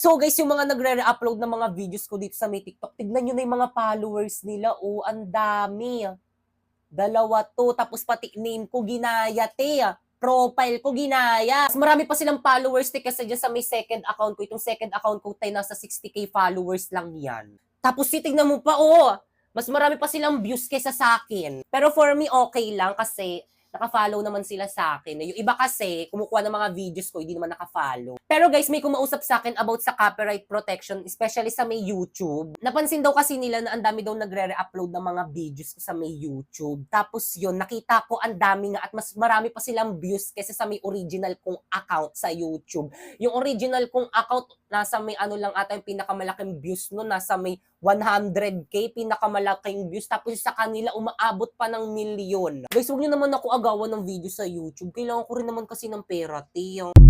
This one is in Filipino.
So guys, yung mga nagre-re-upload ng mga videos ko dito sa may TikTok, tignan nyo na yung mga followers nila. Oh, ang dami. Dalawa to, tapos pati name ko ginaya, te. Profile ko ginaya. Mas marami pa silang followers, te, kasi dyan sa may second account ko. Itong second account ko, te, nasa 60k followers lang yan. Tapos titignan mo pa, oh, mas marami pa silang views kaysa sa akin. Pero for me, okay lang kasi naka-follow naman sila sa akin. Yung iba kasi, kumukuha ng mga videos ko, hindi naman naka-follow. Pero guys, may kumausap sa akin about sa copyright protection, especially sa may YouTube. Napansin daw kasi nila na ang dami daw nagre-re-upload ng mga videos ko sa may YouTube. Tapos yun, nakita ko ang dami nga at mas marami pa silang views kaysa sa may original kong account sa YouTube. Yung original kong account, nasa may ano lang ata yung pinakamalaking views no, nasa may 100k, pinakamalaking views. Tapos sa kanila, umaabot pa ng milyon. Guys, huwag nyo naman ako agawan ng video sa YouTube. Kailangan ko rin naman kasi ng pera, te.